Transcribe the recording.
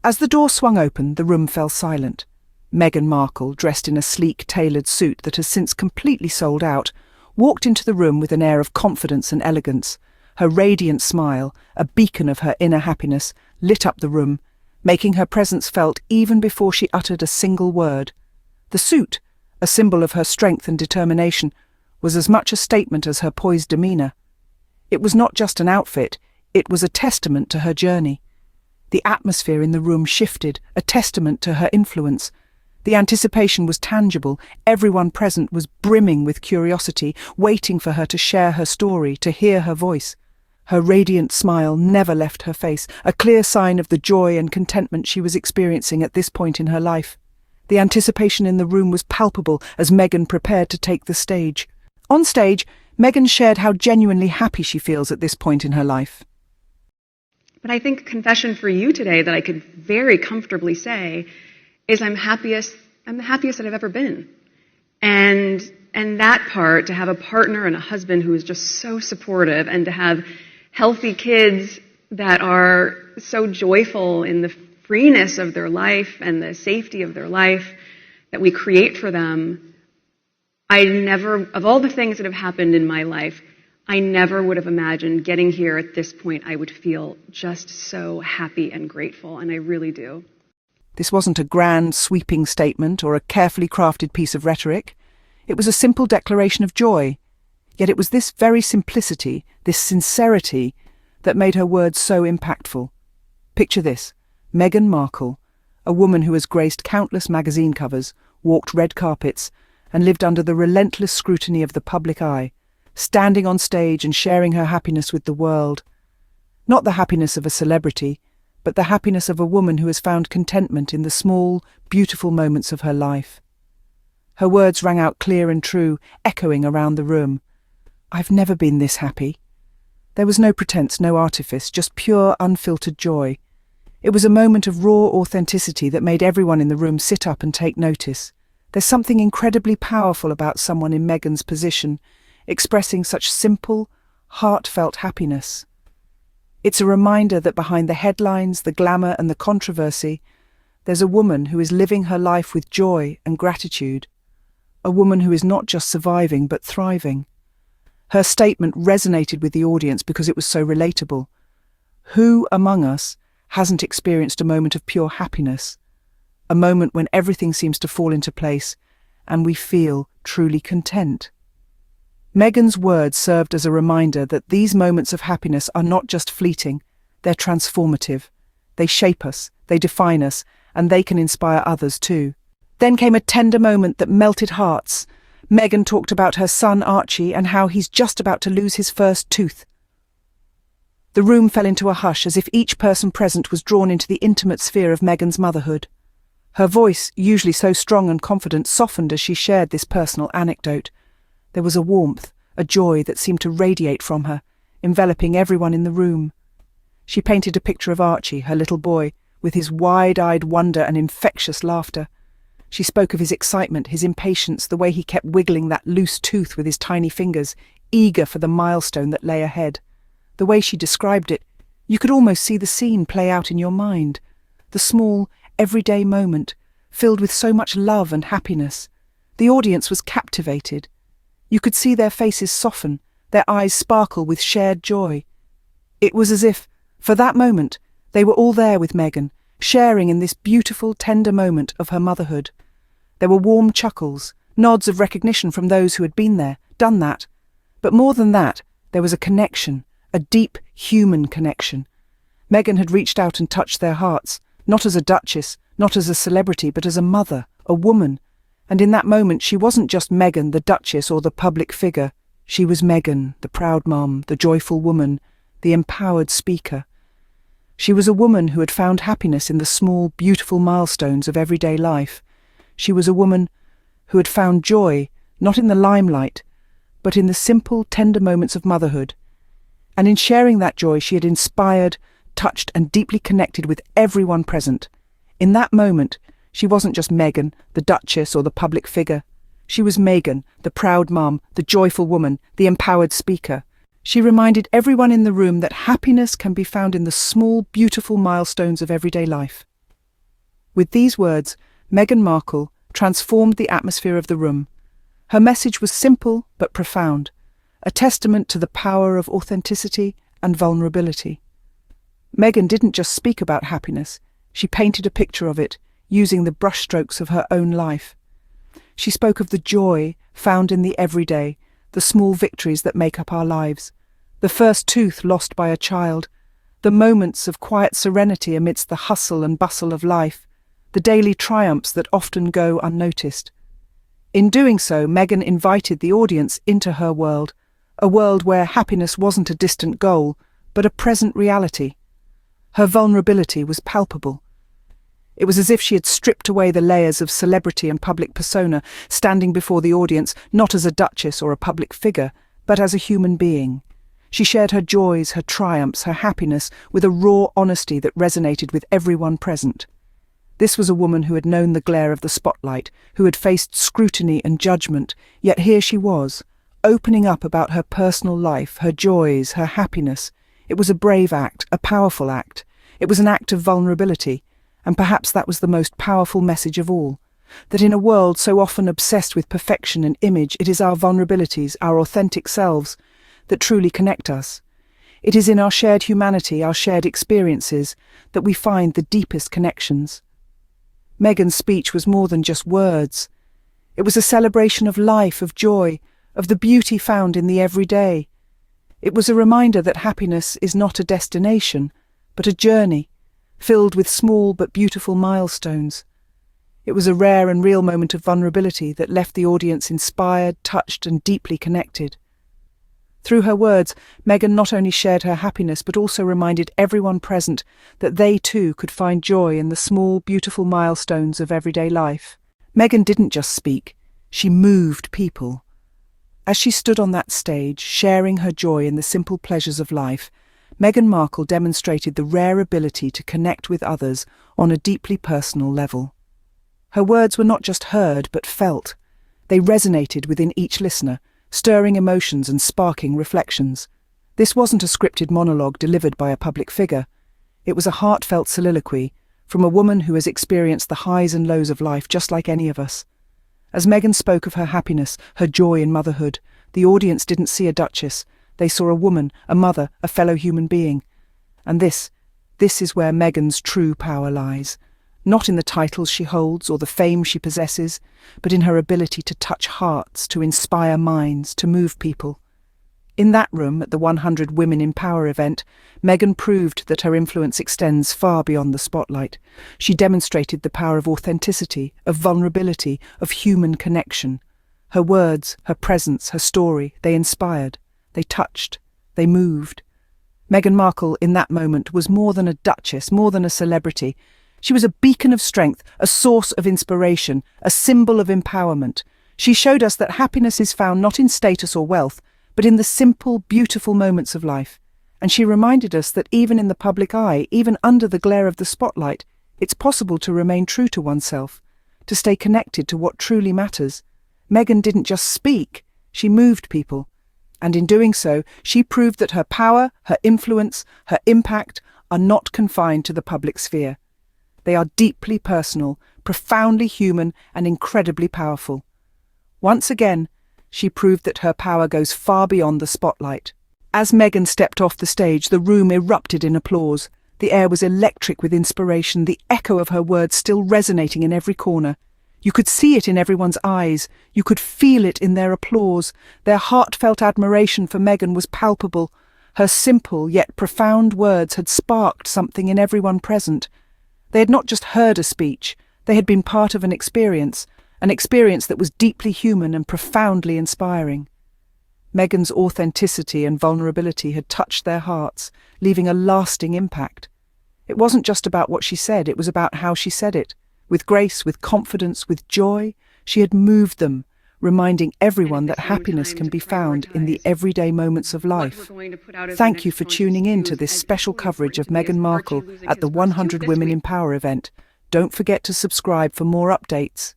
As the door swung open, the room fell silent. Meghan Markle, dressed in a sleek, tailored suit that has since completely sold out, walked into the room with an air of confidence and elegance. Her radiant smile, a beacon of her inner happiness, lit up the room, making her presence felt even before she uttered a single word. The suit, a symbol of her strength and determination, was as much a statement as her poised demeanour. It was not just an outfit, it was a testament to her journey. The atmosphere in the room shifted, a testament to her influence. The anticipation was tangible. Everyone present was brimming with curiosity, waiting for her to share her story, to hear her voice. Her radiant smile never left her face, a clear sign of the joy and contentment she was experiencing at this point in her life. The anticipation in the room was palpable as Meghan prepared to take the stage. On stage, Meghan shared how genuinely happy she feels at this point in her life. But I think confession for you today that I could very comfortably say is I'm the happiest that I've ever been. And that part, to have a partner and a husband who is just so supportive, and to have healthy kids that are so joyful in the freeness of their life and the safety of their life that we create for them, of all the things that have happened in my life, I never would have imagined getting here at this point. I would feel just so happy and grateful, and I really do. This wasn't a grand, sweeping statement or a carefully crafted piece of rhetoric. It was a simple declaration of joy. Yet it was this very simplicity, this sincerity, that made her words so impactful. Picture this: Meghan Markle, a woman who has graced countless magazine covers, walked red carpets, and lived under the relentless scrutiny of the public eye, standing on stage and sharing her happiness with the world. Not the happiness of a celebrity, but the happiness of a woman who has found contentment in the small, beautiful moments of her life. Her words rang out clear and true, echoing around the room. I've never been this happy. There was no pretense, no artifice, just pure, unfiltered joy. It was a moment of raw authenticity that made everyone in the room sit up and take notice. There's something incredibly powerful about someone in Meghan's position, expressing such simple, heartfelt happiness. It's a reminder that behind the headlines, the glamour and the controversy, there's a woman who is living her life with joy and gratitude. A woman who is not just surviving but thriving. Her statement resonated with the audience because it was so relatable. Who among us hasn't experienced a moment of pure happiness? A moment when everything seems to fall into place and we feel truly content. Meghan's words served as a reminder that these moments of happiness are not just fleeting, they're transformative. They shape us, they define us, and they can inspire others too. Then came a tender moment that melted hearts. Meghan talked about her son Archie and how he's just about to lose his first tooth. The room fell into a hush as if each person present was drawn into the intimate sphere of Meghan's motherhood. Her voice, usually so strong and confident, softened as she shared this personal anecdote. There was a warmth, a joy that seemed to radiate from her, enveloping everyone in the room. She painted a picture of Archie, her little boy, with his wide-eyed wonder and infectious laughter. She spoke of his excitement, his impatience, the way he kept wiggling that loose tooth with his tiny fingers, eager for the milestone that lay ahead. The way she described it, you could almost see the scene play out in your mind. The small, everyday moment, filled with so much love and happiness. The audience was captivated. You could see their faces soften, their eyes sparkle with shared joy. It was as if, for that moment, they were all there with Meghan, sharing in this beautiful, tender moment of her motherhood. There were warm chuckles, nods of recognition from those who had been there, done that. But more than that, there was a connection, a deep, human connection. Meghan had reached out and touched their hearts, not as a duchess, not as a celebrity, but as a mother, a woman. And in that moment, she wasn't just Meghan, the duchess, or the public figure. She was Meghan, the proud mom, the joyful woman, the empowered speaker. She was a woman who had found happiness in the small, beautiful milestones of everyday life. She was a woman who had found joy, not in the limelight, but in the simple, tender moments of motherhood. And in sharing that joy, she had inspired, touched, and deeply connected with everyone present. In that moment, she wasn't just Meghan, the duchess, or the public figure. She was Meghan, the proud mum, the joyful woman, the empowered speaker. She reminded everyone in the room that happiness can be found in the small, beautiful milestones of everyday life. With these words, Meghan Markle transformed the atmosphere of the room. Her message was simple but profound, a testament to the power of authenticity and vulnerability. Meghan didn't just speak about happiness, she painted a picture of it, using the brushstrokes of her own life. She spoke of the joy found in the everyday, the small victories that make up our lives, the first tooth lost by a child, the moments of quiet serenity amidst the hustle and bustle of life, the daily triumphs that often go unnoticed. In doing so, Meghan invited the audience into her world, a world where happiness wasn't a distant goal, but a present reality. Her vulnerability was palpable. It was as if she had stripped away the layers of celebrity and public persona, standing before the audience not as a duchess or a public figure, but as a human being. She shared her joys, her triumphs, her happiness with a raw honesty that resonated with everyone present. This was a woman who had known the glare of the spotlight, who had faced scrutiny and judgment, yet here she was, opening up about her personal life, her joys, her happiness. It was a brave act, a powerful act. It was an act of vulnerability, and perhaps that was the most powerful message of all, that in a world so often obsessed with perfection and image, it is our vulnerabilities, our authentic selves, that truly connect us. It is in our shared humanity, our shared experiences, that we find the deepest connections. Meghan's speech was more than just words. It was a celebration of life, of joy, of the beauty found in the everyday. It was a reminder that happiness is not a destination, but a journey, filled with small but beautiful milestones. It was a rare and real moment of vulnerability that left the audience inspired, touched, and deeply connected. Through her words, Meghan not only shared her happiness but also reminded everyone present that they too could find joy in the small, beautiful milestones of everyday life. Meghan didn't just speak, she moved people. As she stood on that stage, sharing her joy in the simple pleasures of life, Meghan Markle demonstrated the rare ability to connect with others on a deeply personal level. Her words were not just heard but felt. They resonated within each listener, stirring emotions and sparking reflections. This wasn't a scripted monologue delivered by a public figure. It was a heartfelt soliloquy from a woman who has experienced the highs and lows of life just like any of us. As Meghan spoke of her happiness, her joy in motherhood, the audience didn't see a duchess. They saw a woman, a mother, a fellow human being. And this is where Meghan's true power lies. Not in the titles she holds or the fame she possesses, but in her ability to touch hearts, to inspire minds, to move people. In that room at the 100 Women in Power event, Meghan proved that her influence extends far beyond the spotlight. She demonstrated the power of authenticity, of vulnerability, of human connection. Her words, her presence, her story, they inspired, they touched, they moved. Meghan Markle, in that moment, was more than a duchess, more than a celebrity. She was a beacon of strength, a source of inspiration, a symbol of empowerment. She showed us that happiness is found not in status or wealth, but in the simple, beautiful moments of life. And she reminded us that even in the public eye, even under the glare of the spotlight, it's possible to remain true to oneself, to stay connected to what truly matters. Meghan didn't just speak, she moved people. And in doing so, she proved that her power, her influence, her impact are not confined to the public sphere. They are deeply personal, profoundly human, and incredibly powerful. Once again, she proved that her power goes far beyond the spotlight. As Meghan stepped off the stage, the room erupted in applause. The air was electric with inspiration, the echo of her words still resonating in every corner. You could see it in everyone's eyes. You could feel it in their applause. Their heartfelt admiration for Meghan was palpable. Her simple yet profound words had sparked something in everyone present. They had not just heard a speech, they had been part of an experience that was deeply human and profoundly inspiring. Meghan's authenticity and vulnerability had touched their hearts, leaving a lasting impact. It wasn't just about what she said, it was about how she said it. With grace, with confidence, with joy, she had moved them, reminding everyone that happiness can be found in the everyday moments of life. Thank you for tuning in to this special coverage of Meghan Markle at the 100 Women in Power event. Don't forget to subscribe for more updates.